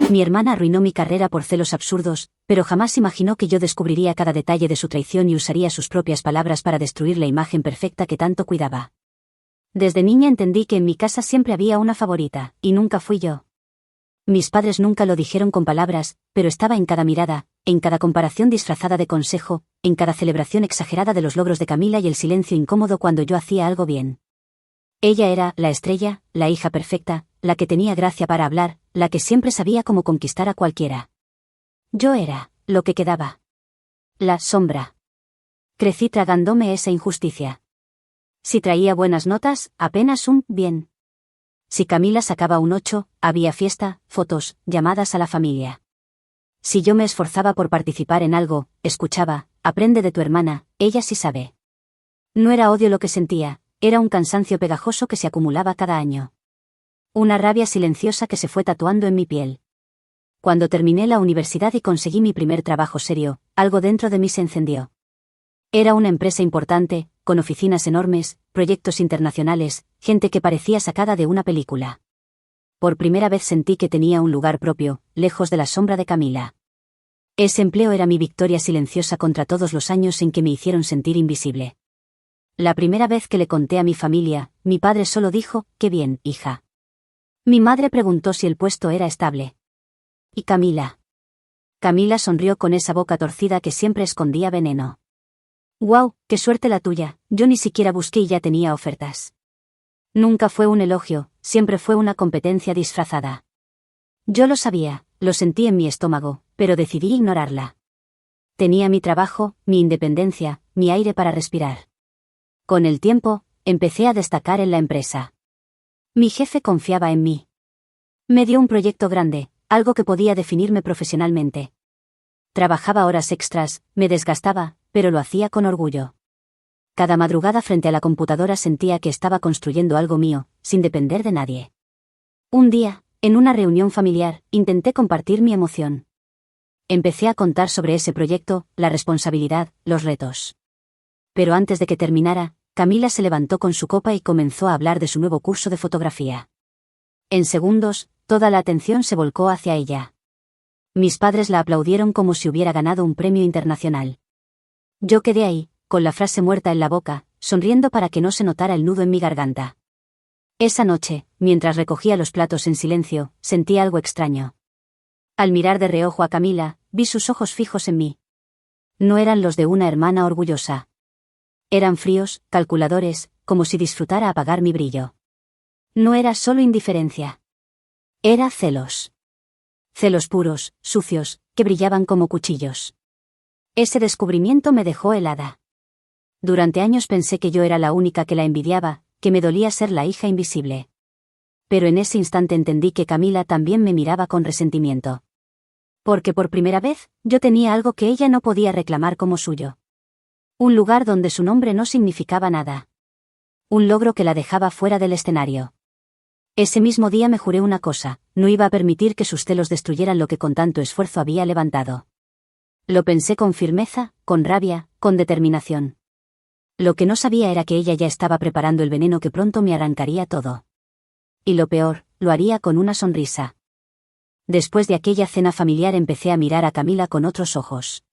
Mi hermana arruinó mi carrera por celos absurdos, pero jamás imaginó que yo descubriría cada detalle de su traición y usaría sus propias palabras para destruir la imagen perfecta que tanto cuidaba. Desde niña entendí que en mi casa siempre había una favorita, y nunca fui yo. Mis padres nunca lo dijeron con palabras, pero estaba en cada mirada, en cada comparación disfrazada de consejo, en cada celebración exagerada de los logros de Camila y el silencio incómodo cuando yo hacía algo bien. Ella era la estrella, la hija perfecta, la que tenía gracia para hablar, la que siempre sabía cómo conquistar a cualquiera. Yo era lo que quedaba. La sombra. Crecí tragándome esa injusticia. Si traía buenas notas, apenas un bien. Si Camila sacaba un 8, había fiesta, fotos, llamadas a la familia. Si yo me esforzaba por participar en algo, escuchaba, aprende de tu hermana, ella sí sabe. No era odio lo que sentía, era un cansancio pegajoso que se acumulaba cada año. Una rabia silenciosa que se fue tatuando en mi piel. Cuando terminé la universidad y conseguí mi primer trabajo serio, algo dentro de mí se encendió. Era una empresa importante, con oficinas enormes, proyectos internacionales, gente que parecía sacada de una película. Por primera vez sentí que tenía un lugar propio, lejos de la sombra de Camila. Ese empleo era mi victoria silenciosa contra todos los años en que me hicieron sentir invisible. La primera vez que le conté a mi familia, mi padre solo dijo, «Qué bien, hija». Mi madre preguntó si el puesto era estable. ¿Y Camila? Camila sonrió con esa boca torcida que siempre escondía veneno. «¡Guau, qué suerte la tuya! Yo ni siquiera busqué y ya tenía ofertas». Nunca fue un elogio, siempre fue una competencia disfrazada. Yo lo sabía, lo sentí en mi estómago, pero decidí ignorarla. Tenía mi trabajo, mi independencia, mi aire para respirar. Con el tiempo, empecé a destacar en la empresa. Mi jefe confiaba en mí. Me dio un proyecto grande, algo que podía definirme profesionalmente. Trabajaba horas extras, me desgastaba, pero lo hacía con orgullo. Cada madrugada frente a la computadora sentía que estaba construyendo algo mío, sin depender de nadie. Un día, en una reunión familiar, intenté compartir mi emoción. Empecé a contar sobre ese proyecto, la responsabilidad, los retos. Pero antes de que terminara, Camila se levantó con su copa y comenzó a hablar de su nuevo curso de fotografía. En segundos, toda la atención se volcó hacia ella. Mis padres la aplaudieron como si hubiera ganado un premio internacional. Yo quedé ahí, con la frase muerta en la boca, sonriendo para que no se notara el nudo en mi garganta. Esa noche, mientras recogía los platos en silencio, sentí algo extraño. Al mirar de reojo a Camila, vi sus ojos fijos en mí. No eran los de una hermana orgullosa. Eran fríos, calculadores, como si disfrutara apagar mi brillo. No era solo indiferencia. Era celos. Celos puros, sucios, que brillaban como cuchillos. Ese descubrimiento me dejó helada. Durante años pensé que yo era la única que la envidiaba, que me dolía ser la hija invisible. Pero en ese instante entendí que Camila también me miraba con resentimiento. Porque por primera vez, yo tenía algo que ella no podía reclamar como suyo. Un lugar donde su nombre no significaba nada. Un logro que la dejaba fuera del escenario. Ese mismo día me juré una cosa, no iba a permitir que sus celos destruyeran lo que con tanto esfuerzo había levantado. Lo pensé con firmeza, con rabia, con determinación. Lo que no sabía era que ella ya estaba preparando el veneno que pronto me arrancaría todo. Y lo peor, lo haría con una sonrisa. Después de aquella cena familiar empecé a mirar a Camila con otros ojos.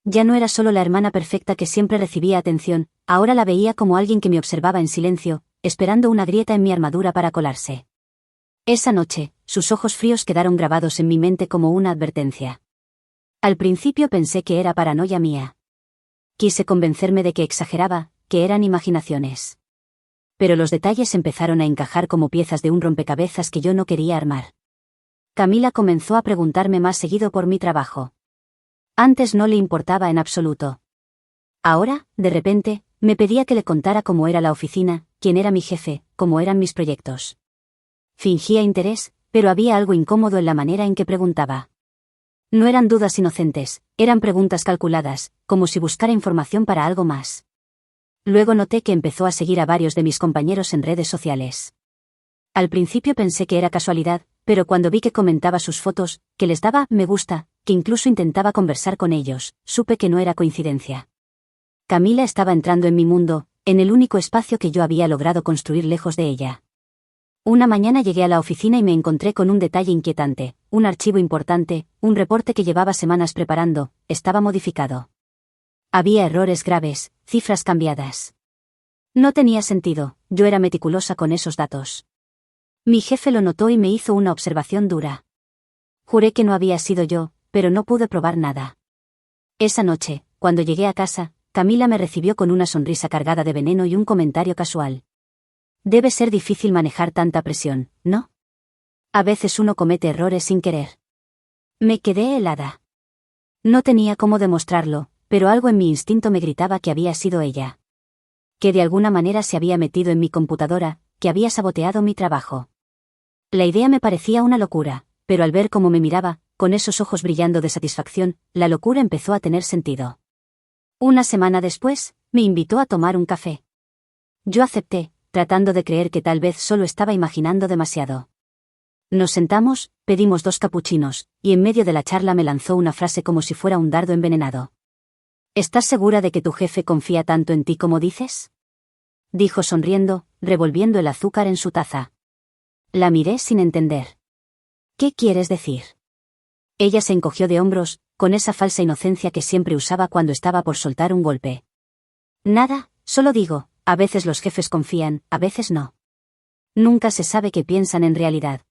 Ya no era solo la hermana perfecta que siempre recibía atención, ahora la veía como alguien que me observaba en silencio, esperando una grieta en mi armadura para colarse. Esa noche, sus ojos fríos quedaron grabados en mi mente como una advertencia. Al principio pensé que era paranoia mía. Quise convencerme de que exageraba, que eran imaginaciones. Pero los detalles empezaron a encajar como piezas de un rompecabezas que yo no quería armar. Camila comenzó a preguntarme más seguido por mi trabajo. Antes no le importaba en absoluto. Ahora, de repente, me pedía que le contara cómo era la oficina, quién era mi jefe, cómo eran mis proyectos. Fingía interés, pero había algo incómodo en la manera en que preguntaba. No eran dudas inocentes, eran preguntas calculadas, como si buscara información para algo más. Luego noté que empezó a seguir a varios de mis compañeros en redes sociales. Al principio pensé que era casualidad, pero cuando vi que comentaba sus fotos, que les daba me gusta, que incluso intentaba conversar con ellos, supe que no era coincidencia. Camila estaba entrando en mi mundo, en el único espacio que yo había logrado construir lejos de ella. Una mañana llegué a la oficina y me encontré con un detalle inquietante, un archivo importante, un reporte que llevaba semanas preparando, estaba modificado. Había errores graves, cifras cambiadas. No tenía sentido, yo era meticulosa con esos datos. Mi jefe lo notó y me hizo una observación dura. Juré que no había sido yo, pero no pude probar nada. Esa noche, cuando llegué a casa, Camila me recibió con una sonrisa cargada de veneno y un comentario casual. Debe ser difícil manejar tanta presión, ¿no? A veces uno comete errores sin querer. Me quedé helada. No tenía cómo demostrarlo, pero algo en mi instinto me gritaba que había sido ella. Que de alguna manera se había metido en mi computadora, que había saboteado mi trabajo. La idea me parecía una locura, pero al ver cómo me miraba, con esos ojos brillando de satisfacción, la locura empezó a tener sentido. Una semana después, me invitó a tomar un café. Yo acepté, tratando de creer que tal vez solo estaba imaginando demasiado. Nos sentamos, pedimos 2 capuchinos, y en medio de la charla me lanzó una frase como si fuera un dardo envenenado. ¿Estás segura de que tu jefe confía tanto en ti como dices? Dijo sonriendo, revolviendo el azúcar en su taza. La miré sin entender. ¿Qué quieres decir? Ella se encogió de hombros, con esa falsa inocencia que siempre usaba cuando estaba por soltar un golpe. Nada, solo digo, a veces los jefes confían, a veces no. Nunca se sabe qué piensan en realidad.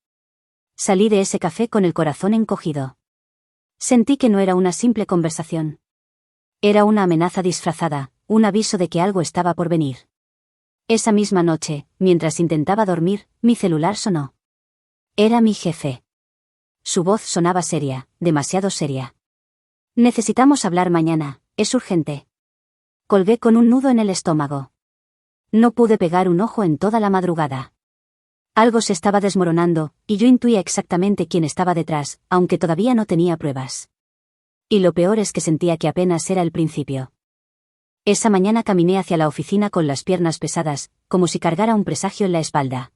Salí de ese café con el corazón encogido. Sentí que no era una simple conversación. Era una amenaza disfrazada, un aviso de que algo estaba por venir. Esa misma noche, mientras intentaba dormir, mi celular sonó. Era mi jefe. Su voz sonaba seria, demasiado seria. Necesitamos hablar mañana, es urgente. Colgué con un nudo en el estómago. No pude pegar un ojo en toda la madrugada. Algo se estaba desmoronando, y yo intuía exactamente quién estaba detrás, aunque todavía no tenía pruebas. Y lo peor es que sentía que apenas era el principio. Esa mañana caminé hacia la oficina con las piernas pesadas, como si cargara un presagio en la espalda.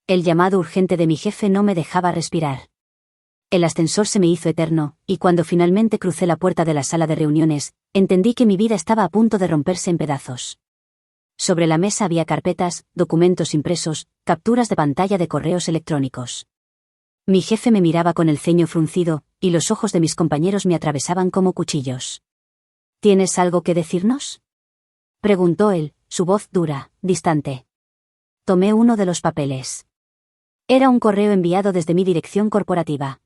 El llamado urgente de mi jefe no me dejaba respirar. El ascensor se me hizo eterno, y cuando finalmente crucé la puerta de la sala de reuniones, entendí que mi vida estaba a punto de romperse en pedazos. Sobre la mesa había carpetas, documentos impresos, capturas de pantalla de correos electrónicos. Mi jefe me miraba con el ceño fruncido, y los ojos de mis compañeros me atravesaban como cuchillos. ¿Tienes algo que decirnos? Preguntó él, su voz dura, distante. Tomé uno de los papeles. Era un correo enviado desde mi dirección corporativa.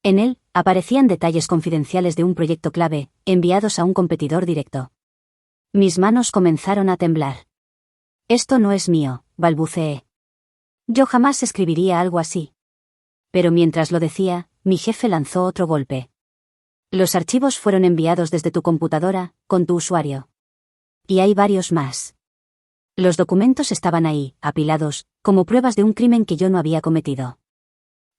En él, aparecían detalles confidenciales de un proyecto clave, enviados a un competidor directo. Mis manos comenzaron a temblar. Esto no es mío, balbuceé. Yo jamás escribiría algo así. Pero mientras lo decía, mi jefe lanzó otro golpe. Los archivos fueron enviados desde tu computadora, con tu usuario. Y hay varios más. Los documentos estaban ahí, apilados, como pruebas de un crimen que yo no había cometido.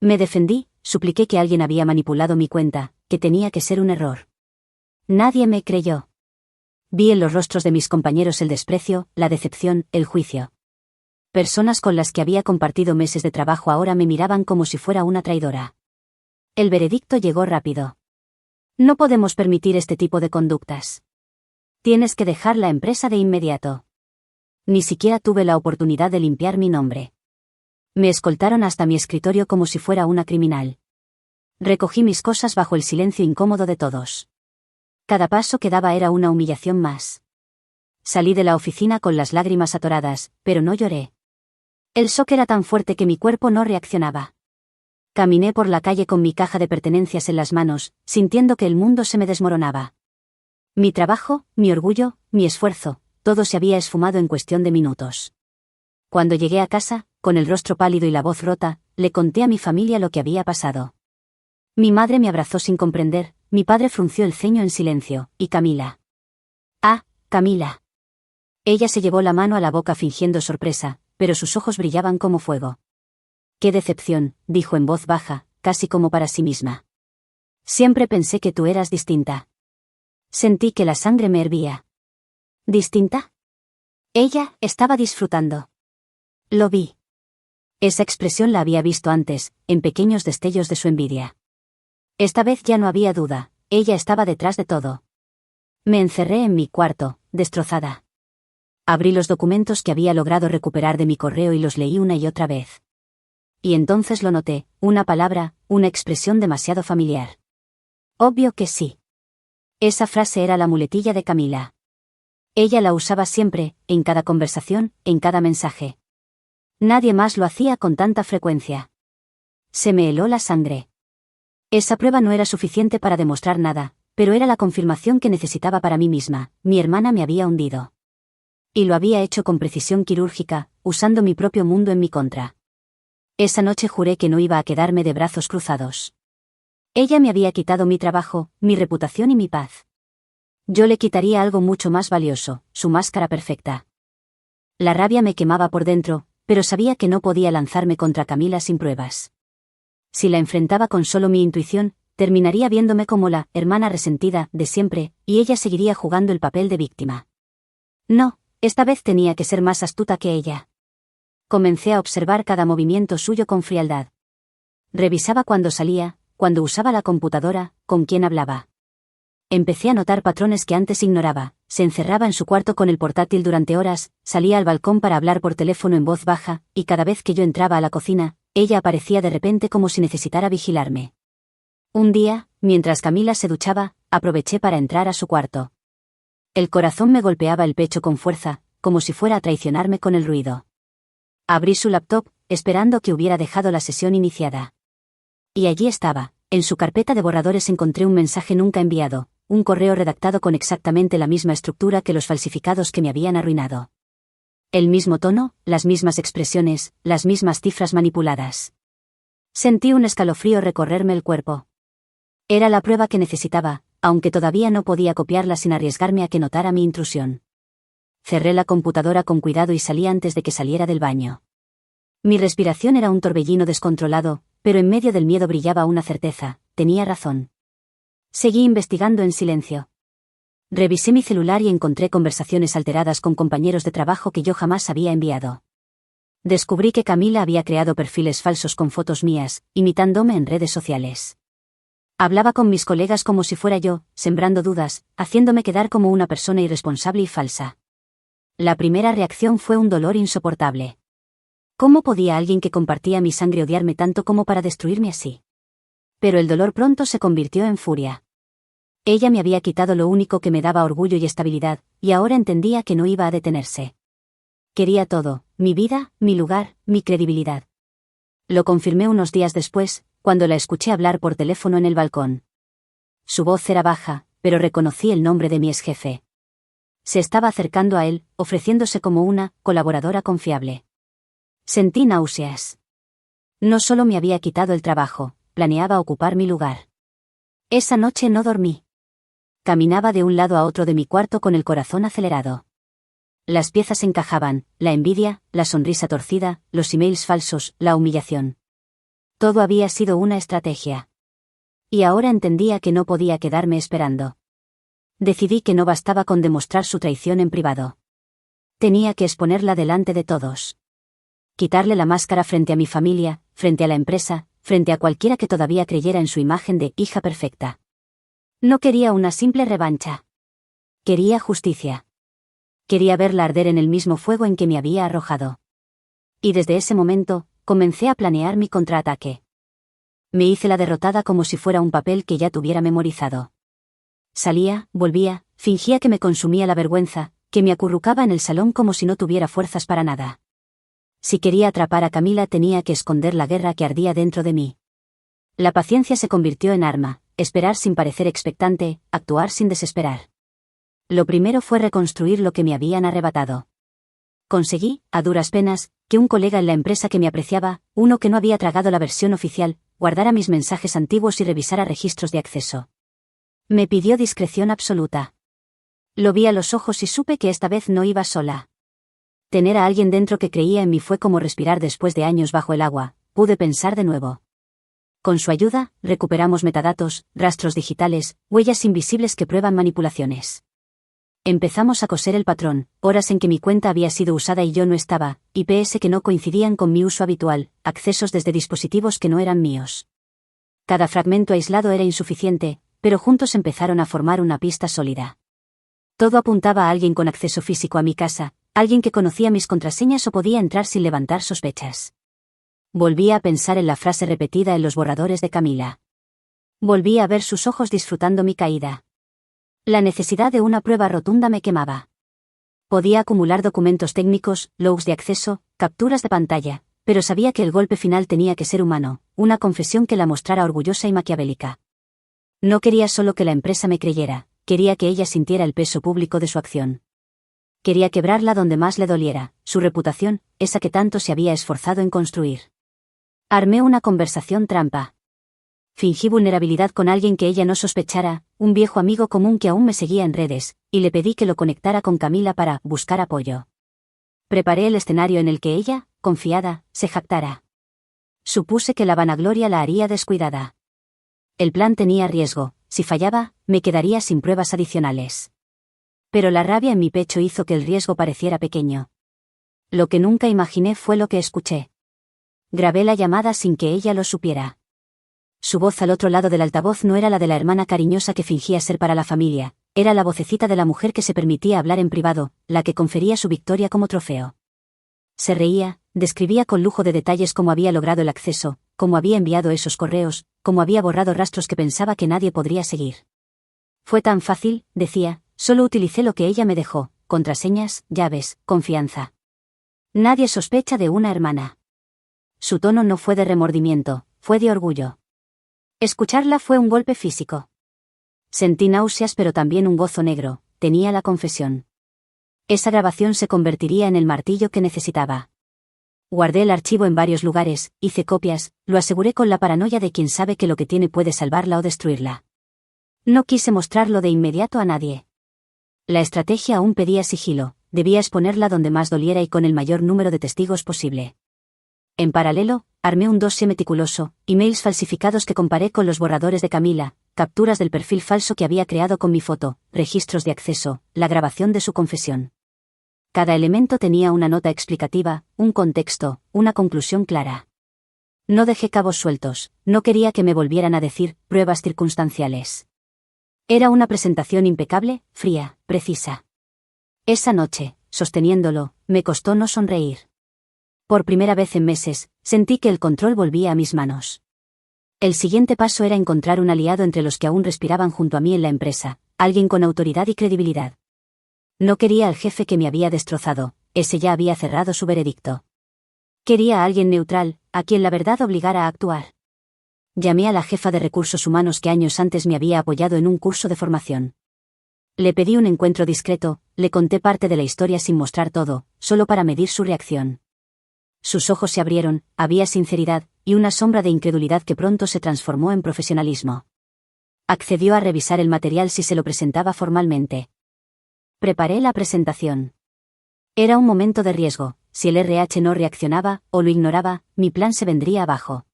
Me defendí, supliqué que alguien había manipulado mi cuenta, que tenía que ser un error. Nadie me creyó. Vi en los rostros de mis compañeros el desprecio, la decepción, el juicio. Personas con las que había compartido meses de trabajo ahora me miraban como si fuera una traidora. El veredicto llegó rápido. No podemos permitir este tipo de conductas. Tienes que dejar la empresa de inmediato. Ni siquiera tuve la oportunidad de limpiar mi nombre. Me escoltaron hasta mi escritorio como si fuera una criminal. Recogí mis cosas bajo el silencio incómodo de todos. Cada paso que daba era una humillación más. Salí de la oficina con las lágrimas atoradas, pero no lloré. El shock era tan fuerte que mi cuerpo no reaccionaba. Caminé por la calle con mi caja de pertenencias en las manos, sintiendo que el mundo se me desmoronaba. Mi trabajo, mi orgullo, mi esfuerzo, todo se había esfumado en cuestión de minutos. Cuando llegué a casa, con el rostro pálido y la voz rota, le conté a mi familia lo que había pasado. Mi madre me abrazó sin comprender, mi padre frunció el ceño en silencio, y Camila. Ah, Camila. Ella se llevó la mano a la boca fingiendo sorpresa, pero sus ojos brillaban como fuego. Qué decepción, dijo en voz baja, casi como para sí misma. Siempre pensé que tú eras distinta. Sentí que la sangre me hervía. ¿Distinta? Ella estaba disfrutando. Lo vi. Esa expresión la había visto antes, en pequeños destellos de su envidia. Esta vez ya no había duda, ella estaba detrás de todo. Me encerré en mi cuarto, destrozada. Abrí los documentos que había logrado recuperar de mi correo y los leí una y otra vez. y entonces lo noté, una palabra, una expresión demasiado familiar. Obvio que sí. Esa frase era la muletilla de Camila. Ella la usaba siempre, en cada conversación, en cada mensaje. Nadie más lo hacía con tanta frecuencia. Se me heló la sangre. Esa prueba no era suficiente para demostrar nada, pero era la confirmación que necesitaba para mí misma. Mi hermana me había hundido. Y lo había hecho con precisión quirúrgica, usando mi propio mundo en mi contra. Esa noche juré que no iba a quedarme de brazos cruzados. Ella me había quitado mi trabajo, mi reputación y mi paz. Yo le quitaría algo mucho más valioso, su máscara perfecta. La rabia me quemaba por dentro, pero sabía que no podía lanzarme contra Camila sin pruebas. Si la enfrentaba con solo mi intuición, terminaría viéndome como la hermana resentida de siempre, y ella seguiría jugando el papel de víctima. No, esta vez tenía que ser más astuta que ella. Comencé a observar cada movimiento suyo con frialdad. Revisaba cuando salía, cuando usaba la computadora, con quién hablaba. Empecé a notar patrones que antes ignoraba. Se encerraba en su cuarto con el portátil durante horas, salía al balcón para hablar por teléfono en voz baja, y cada vez que yo entraba a la cocina, ella aparecía de repente como si necesitara vigilarme. Un día, mientras Camila se duchaba, aproveché para entrar a su cuarto. El corazón me golpeaba el pecho con fuerza, como si fuera a traicionarme con el ruido. Abrí su laptop, esperando que hubiera dejado la sesión iniciada. Y allí estaba, en su carpeta de borradores encontré un mensaje nunca enviado, un correo redactado con exactamente la misma estructura que los falsificados que me habían arruinado. El mismo tono, las mismas expresiones, las mismas cifras manipuladas. Sentí un escalofrío recorrerme el cuerpo. Era la prueba que necesitaba, aunque todavía no podía copiarla sin arriesgarme a que notara mi intrusión. Cerré la computadora con cuidado y salí antes de que saliera del baño. Mi respiración era un torbellino descontrolado, pero en medio del miedo brillaba una certeza: tenía razón. Seguí investigando en silencio. Revisé mi celular y encontré conversaciones alteradas con compañeros de trabajo que yo jamás había enviado. Descubrí que Camila había creado perfiles falsos con fotos mías, imitándome en redes sociales. Hablaba con mis colegas como si fuera yo, sembrando dudas, haciéndome quedar como una persona irresponsable y falsa. La primera reacción fue un dolor insoportable. ¿Cómo podía alguien que compartía mi sangre odiarme tanto como para destruirme así? Pero el dolor pronto se convirtió en furia. Ella me había quitado lo único que me daba orgullo y estabilidad, y ahora entendía que no iba a detenerse. Quería todo, mi vida, mi lugar, mi credibilidad. Lo confirmé unos días después, cuando la escuché hablar por teléfono en el balcón. Su voz era baja, pero reconocí el nombre de mi exjefe. Se estaba acercando a él, ofreciéndose como una colaboradora confiable. Sentí náuseas. No solo me había quitado el trabajo, planeaba ocupar mi lugar. Esa noche no dormí. Caminaba de un lado a otro de mi cuarto con el corazón acelerado. Las piezas encajaban, la envidia, la sonrisa torcida, los emails falsos, la humillación. Todo había sido una estrategia. Y ahora entendía que no podía quedarme esperando. Decidí que no bastaba con demostrar su traición en privado. Tenía que exponerla delante de todos. Quitarle la máscara frente a mi familia, frente a la empresa, frente a cualquiera que todavía creyera en su imagen de hija perfecta. No quería una simple revancha. Quería justicia. Quería verla arder en el mismo fuego en que me había arrojado. Y desde ese momento, comencé a planear mi contraataque. Me hice la derrotada como si fuera un papel que ya tuviera memorizado. Salía, volvía, fingía que me consumía la vergüenza, que me acurrucaba en el salón como si no tuviera fuerzas para nada. Si quería atrapar a Camila tenía que esconder la guerra que ardía dentro de mí. La paciencia se convirtió en arma, esperar sin parecer expectante, actuar sin desesperar. Lo primero fue reconstruir lo que me habían arrebatado. Conseguí, a duras penas, que un colega en la empresa que me apreciaba, uno que no había tragado la versión oficial, guardara mis mensajes antiguos y revisara registros de acceso. Me pidió discreción absoluta. Lo vi a los ojos y supe que esta vez no iba sola. Tener a alguien dentro que creía en mí fue como respirar después de años bajo el agua, pude pensar de nuevo. Con su ayuda, recuperamos metadatos, rastros digitales, huellas invisibles que prueban manipulaciones. Empezamos a coser el patrón, horas en que mi cuenta había sido usada y yo no estaba, IPs que no coincidían con mi uso habitual, accesos desde dispositivos que no eran míos. Cada fragmento aislado era insuficiente, pero juntos empezaron a formar una pista sólida. Todo apuntaba a alguien con acceso físico a mi casa, alguien que conocía mis contraseñas o podía entrar sin levantar sospechas. Volví a pensar en la frase repetida en los borradores de Camila. Volví a ver sus ojos disfrutando mi caída. La necesidad de una prueba rotunda me quemaba. Podía acumular documentos técnicos, logs de acceso, capturas de pantalla, pero sabía que el golpe final tenía que ser humano, una confesión que la mostrara orgullosa y maquiavélica. No quería solo que la empresa me creyera, quería que ella sintiera el peso público de su acción. Quería quebrarla donde más le doliera, su reputación, esa que tanto se había esforzado en construir. Armé una conversación trampa. Fingí vulnerabilidad con alguien que ella no sospechara, un viejo amigo común que aún me seguía en redes, y le pedí que lo conectara con Camila para buscar apoyo. Preparé el escenario en el que ella, confiada, se jactara. Supuse que la vanagloria la haría descuidada. El plan tenía riesgo, si fallaba, me quedaría sin pruebas adicionales. Pero la rabia en mi pecho hizo que el riesgo pareciera pequeño. Lo que nunca imaginé fue lo que escuché. Grabé la llamada sin que ella lo supiera. Su voz al otro lado del altavoz no era la de la hermana cariñosa que fingía ser para la familia, era la vocecita de la mujer que se permitía hablar en privado, la que confería su victoria como trofeo. Se reía, describía con lujo de detalles cómo había logrado el acceso, cómo había enviado esos correos, cómo había borrado rastros que pensaba que nadie podría seguir. Fue tan fácil, decía, solo utilicé lo que ella me dejó, contraseñas, llaves, confianza. Nadie sospecha de una hermana. Su tono no fue de remordimiento, fue de orgullo. Escucharla fue un golpe físico. Sentí náuseas pero también un gozo negro, tenía la confesión. Esa grabación se convertiría en el martillo que necesitaba. Guardé el archivo en varios lugares, hice copias, lo aseguré con la paranoia de quien sabe que lo que tiene puede salvarla o destruirla. No quise mostrarlo de inmediato a nadie. La estrategia aún pedía sigilo, debía exponerla donde más doliera y con el mayor número de testigos posible. En paralelo, armé un dossier meticuloso, emails falsificados que comparé con los borradores de Camila, capturas del perfil falso que había creado con mi foto, registros de acceso, la grabación de su confesión. Cada elemento tenía una nota explicativa, un contexto, una conclusión clara. No dejé cabos sueltos, no quería que me volvieran a decir pruebas circunstanciales. Era una presentación impecable, fría, precisa. Esa noche, sosteniéndolo, me costó no sonreír. Por primera vez en meses, sentí que el control volvía a mis manos. El siguiente paso era encontrar un aliado entre los que aún respiraban junto a mí en la empresa, alguien con autoridad y credibilidad. No quería al jefe que me había destrozado, ese ya había cerrado su veredicto. Quería a alguien neutral, a quien la verdad obligara a actuar. Llamé a la jefa de recursos humanos que años antes me había apoyado en un curso de formación. Le pedí un encuentro discreto, le conté parte de la historia sin mostrar todo, solo para medir su reacción. Sus ojos se abrieron, había sinceridad, y una sombra de incredulidad que pronto se transformó en profesionalismo. Accedió a revisar el material si se lo presentaba formalmente. Preparé la presentación. Era un momento de riesgo, si el RH no reaccionaba, o lo ignoraba, mi plan se vendría abajo.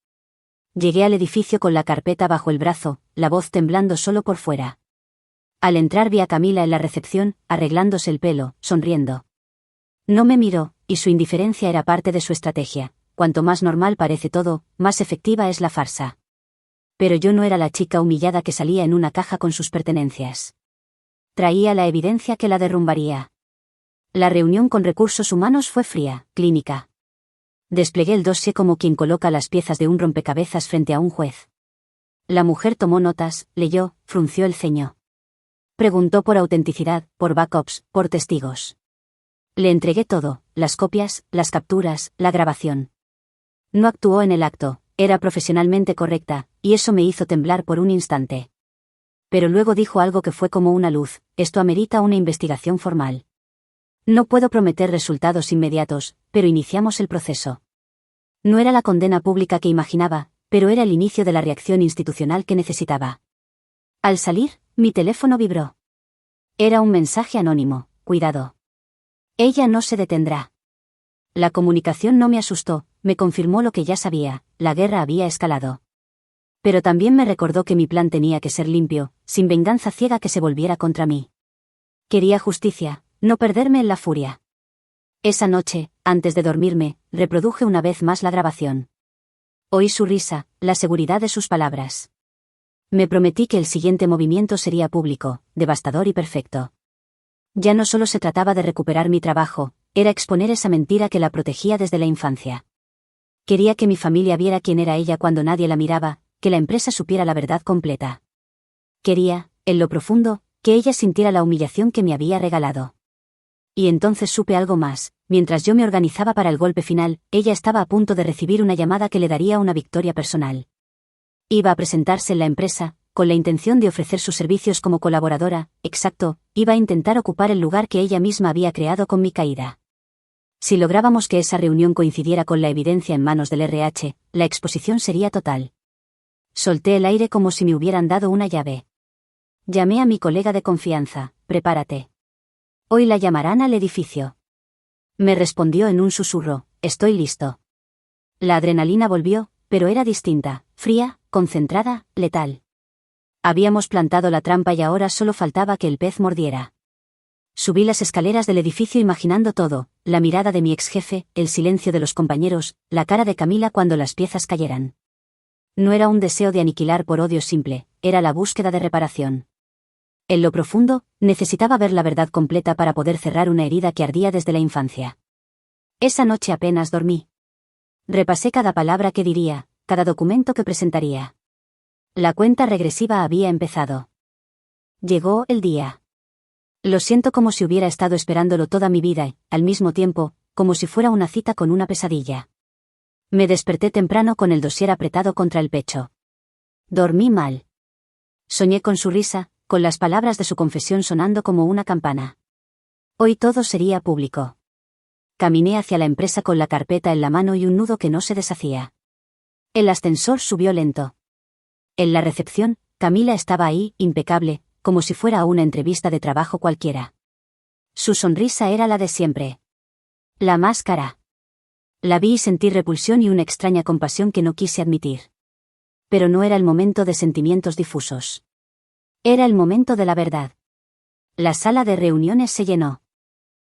Llegué al edificio con la carpeta bajo el brazo, la voz temblando solo por fuera. Al entrar vi a Camila en la recepción, arreglándose el pelo, sonriendo. No me miró, y su indiferencia era parte de su estrategia. Cuanto más normal parece todo, más efectiva es la farsa. Pero yo no era la chica humillada que salía en una caja con sus pertenencias. Traía la evidencia que la derrumbaría. La reunión con recursos humanos fue fría, clínica. Desplegué el dossier como quien coloca las piezas de un rompecabezas frente a un juez. La mujer tomó notas, leyó, frunció el ceño. Preguntó por autenticidad, por backups, por testigos. Le entregué todo, las copias, las capturas, la grabación. No actuó en el acto, era profesionalmente correcta, y eso me hizo temblar por un instante. Pero luego dijo algo que fue como una luz: esto amerita una investigación formal. No puedo prometer resultados inmediatos, pero iniciamos el proceso. No era la condena pública que imaginaba, pero era el inicio de la reacción institucional que necesitaba. Al salir, mi teléfono vibró. Era un mensaje anónimo: cuidado. Ella no se detendrá. La comunicación no me asustó, me confirmó lo que ya sabía: la guerra había escalado. Pero también me recordó que mi plan tenía que ser limpio, sin venganza ciega que se volviera contra mí. Quería justicia, no perderme en la furia. Esa noche, antes de dormirme, reproduje una vez más la grabación. Oí su risa, la seguridad de sus palabras. Me prometí que el siguiente movimiento sería público, devastador y perfecto. Ya no solo se trataba de recuperar mi trabajo, era exponer esa mentira que la protegía desde la infancia. Quería que mi familia viera quién era ella cuando nadie la miraba, que la empresa supiera la verdad completa. Quería, en lo profundo, que ella sintiera la humillación que me había regalado. Y entonces supe algo más. Mientras yo me organizaba para el golpe final, ella estaba a punto de recibir una llamada que le daría una victoria personal. Iba a presentarse en la empresa, con la intención de ofrecer sus servicios como colaboradora, exacto, iba a intentar ocupar el lugar que ella misma había creado con mi caída. Si lográbamos que esa reunión coincidiera con la evidencia en manos del RH, la exposición sería total. Solté el aire como si me hubieran dado una llave. Llamé a mi colega de confianza, prepárate. Hoy la llamarán al edificio. Me respondió en un susurro, estoy listo. La adrenalina volvió, pero era distinta, fría, concentrada, letal. Habíamos plantado la trampa y ahora solo faltaba que el pez mordiera. Subí las escaleras del edificio imaginando todo, la mirada de mi ex jefe, el silencio de los compañeros, la cara de Camila cuando las piezas cayeran. No era un deseo de aniquilar por odio simple, era la búsqueda de reparación. En lo profundo, necesitaba ver la verdad completa para poder cerrar una herida que ardía desde la infancia. Esa noche apenas dormí. Repasé cada palabra que diría, cada documento que presentaría. La cuenta regresiva había empezado. Llegó el día. Lo siento como si hubiera estado esperándolo toda mi vida y, al mismo tiempo, como si fuera una cita con una pesadilla. Me desperté temprano con el dossier apretado contra el pecho. Dormí mal. Soñé con su risa, con las palabras de su confesión sonando como una campana. Hoy todo sería público. Caminé hacia la empresa con la carpeta en la mano y un nudo que no se deshacía. El ascensor subió lento. En la recepción, Camila estaba ahí, impecable, como si fuera una entrevista de trabajo cualquiera. Su sonrisa era la de siempre. La máscara. La vi y sentí repulsión y una extraña compasión que no quise admitir. Pero no era el momento de sentimientos difusos. Era el momento de la verdad. La sala de reuniones se llenó.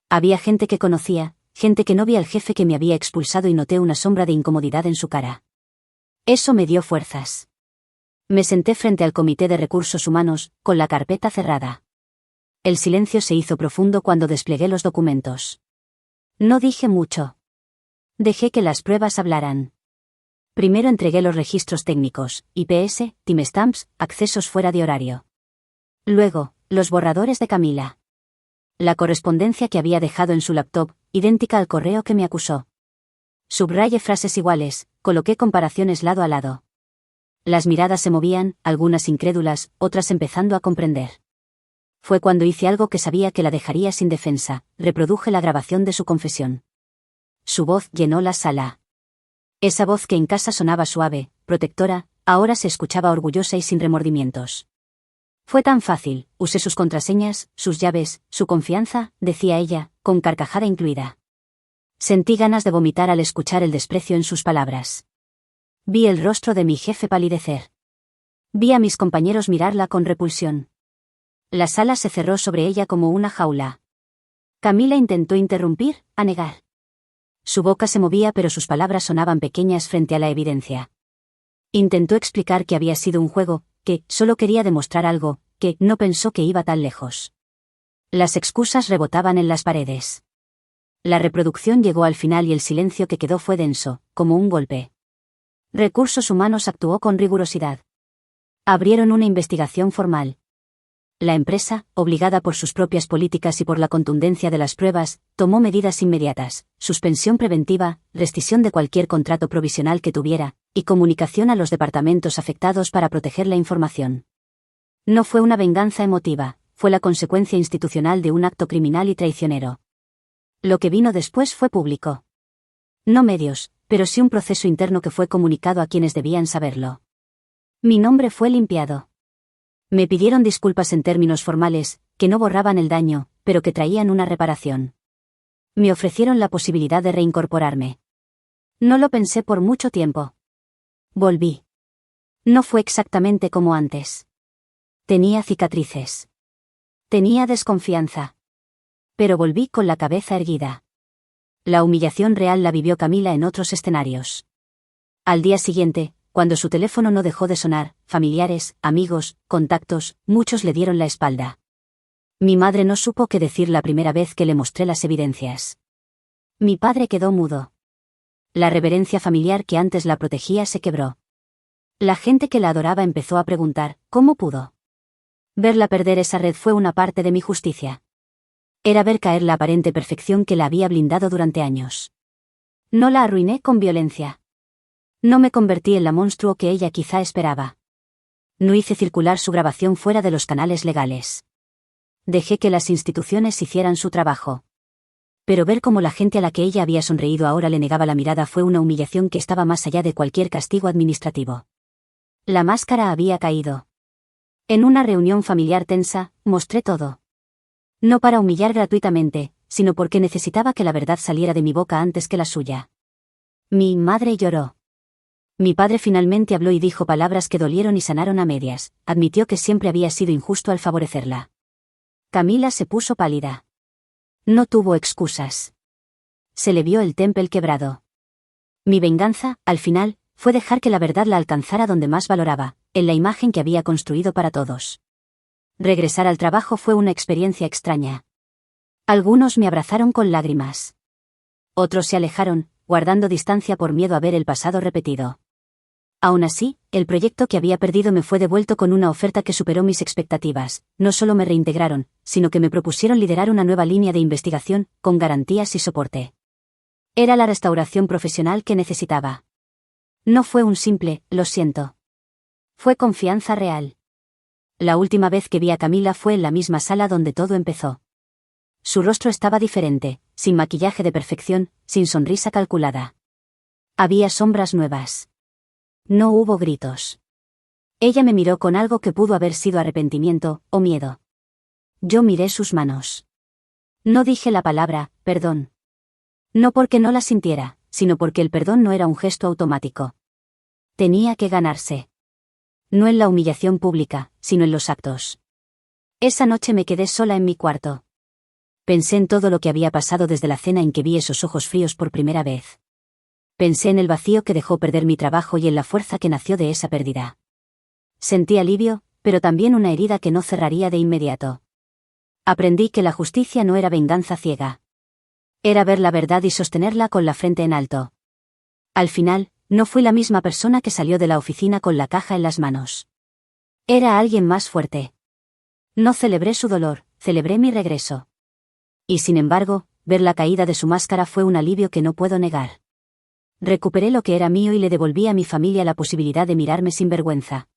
Había gente que conocía, gente que no vi al jefe que me había expulsado y noté una sombra de incomodidad en su cara. Eso me dio fuerzas. Me senté frente al comité de recursos humanos, con la carpeta cerrada. El silencio se hizo profundo cuando desplegué los documentos. No dije mucho. Dejé que las pruebas hablaran. Primero entregué los registros técnicos, IPS, timestamps, accesos fuera de horario. Luego, los borradores de Camila. La correspondencia que había dejado en su laptop, idéntica al correo que me acusó. Subrayé frases iguales, coloqué comparaciones lado a lado. Las miradas se movían, algunas incrédulas, otras empezando a comprender. Fue cuando hice algo que sabía que la dejaría sin defensa, reproduje la grabación de su confesión. Su voz llenó la sala. Esa voz que en casa sonaba suave, protectora, ahora se escuchaba orgullosa y sin remordimientos. Fue tan fácil, usé sus contraseñas, sus llaves, su confianza, decía ella, con carcajada incluida. Sentí ganas de vomitar al escuchar el desprecio en sus palabras. Vi el rostro de mi jefe palidecer. Vi a mis compañeros mirarla con repulsión. La sala se cerró sobre ella como una jaula. Camila intentó interrumpir, a negar. Su boca se movía pero sus palabras sonaban pequeñas frente a la evidencia. Intentó explicar que había sido un juego, que solo quería demostrar algo, que no pensó que iba tan lejos. Las excusas rebotaban en las paredes. La reproducción llegó al final y el silencio que quedó fue denso, como un golpe. Recursos Humanos actuó con rigurosidad. Abrieron una investigación formal. La empresa, obligada por sus propias políticas y por la contundencia de las pruebas, tomó medidas inmediatas, suspensión preventiva, rescisión de cualquier contrato provisional que tuviera, y comunicación a los departamentos afectados para proteger la información. No fue una venganza emotiva, fue la consecuencia institucional de un acto criminal y traicionero. Lo que vino después fue público. No medios, pero sí un proceso interno que fue comunicado a quienes debían saberlo. Mi nombre fue limpiado. Me pidieron disculpas en términos formales, que no borraban el daño, pero que traían una reparación. Me ofrecieron la posibilidad de reincorporarme. No lo pensé por mucho tiempo. Volví. No fue exactamente como antes. Tenía cicatrices. Tenía desconfianza. Pero volví con la cabeza erguida. La humillación real la vivió Camila en otros escenarios. Al día siguiente, cuando su teléfono no dejó de sonar, familiares, amigos, contactos, muchos le dieron la espalda. Mi madre no supo qué decir la primera vez que le mostré las evidencias. Mi padre quedó mudo. La reverencia familiar que antes la protegía se quebró. La gente que la adoraba empezó a preguntar, ¿cómo pudo? Verla perder esa red fue una parte de mi justicia. Era ver caer la aparente perfección que la había blindado durante años. No la arruiné con violencia. No me convertí en la monstruo que ella quizá esperaba. No hice circular su grabación fuera de los canales legales. Dejé que las instituciones hicieran su trabajo. Pero ver cómo la gente a la que ella había sonreído ahora le negaba la mirada fue una humillación que estaba más allá de cualquier castigo administrativo. La máscara había caído. En una reunión familiar tensa, mostré todo. No para humillar gratuitamente, sino porque necesitaba que la verdad saliera de mi boca antes que la suya. Mi madre lloró. Mi padre finalmente habló y dijo palabras que dolieron y sanaron a medias. Admitió que siempre había sido injusto al favorecerla. Camila se puso pálida. No tuvo excusas. Se le vio el temple quebrado. Mi venganza, al final, fue dejar que la verdad la alcanzara donde más valoraba, en la imagen que había construido para todos. Regresar al trabajo fue una experiencia extraña. Algunos me abrazaron con lágrimas. Otros se alejaron, guardando distancia por miedo a ver el pasado repetido. Aún así, el proyecto que había perdido me fue devuelto con una oferta que superó mis expectativas. No solo me reintegraron, sino que me propusieron liderar una nueva línea de investigación, con garantías y soporte. Era la restauración profesional que necesitaba. No fue un simple, lo siento. Fue confianza real. La última vez que vi a Camila fue en la misma sala donde todo empezó. Su rostro estaba diferente, sin maquillaje de perfección, sin sonrisa calculada. Había sombras nuevas. No hubo gritos. Ella me miró con algo que pudo haber sido arrepentimiento, o miedo. Yo miré sus manos. No dije la palabra, perdón. No porque no la sintiera, sino porque el perdón no era un gesto automático. Tenía que ganarse. No en la humillación pública, sino en los actos. Esa noche me quedé sola en mi cuarto. Pensé en todo lo que había pasado desde la cena en que vi esos ojos fríos por primera vez. Pensé en el vacío que dejó perder mi trabajo y en la fuerza que nació de esa pérdida. Sentí alivio, pero también una herida que no cerraría de inmediato. Aprendí que la justicia no era venganza ciega. Era ver la verdad y sostenerla con la frente en alto. Al final, no fui la misma persona que salió de la oficina con la caja en las manos. Era alguien más fuerte. No celebré su dolor, celebré mi regreso. Y sin embargo, ver la caída de su máscara fue un alivio que no puedo negar. Recuperé lo que era mío y le devolví a mi familia la posibilidad de mirarme sin vergüenza.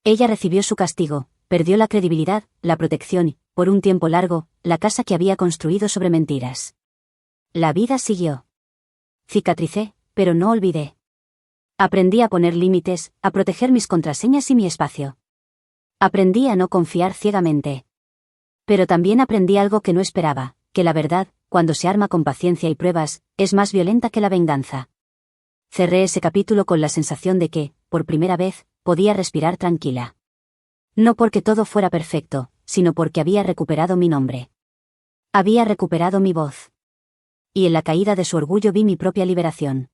Ella recibió su castigo, perdió la credibilidad, la protección y, por un tiempo largo, la casa que había construido sobre mentiras. La vida siguió. Cicatricé, pero no olvidé. Aprendí a poner límites, a proteger mis contraseñas y mi espacio. Aprendí a no confiar ciegamente. Pero también aprendí algo que no esperaba, que la verdad, cuando se arma con paciencia y pruebas, es más violenta que la venganza. Cerré ese capítulo con la sensación de que, por primera vez, podía respirar tranquila. No porque todo fuera perfecto, sino porque había recuperado mi nombre. Había recuperado mi voz. Y en la caída de su orgullo vi mi propia liberación.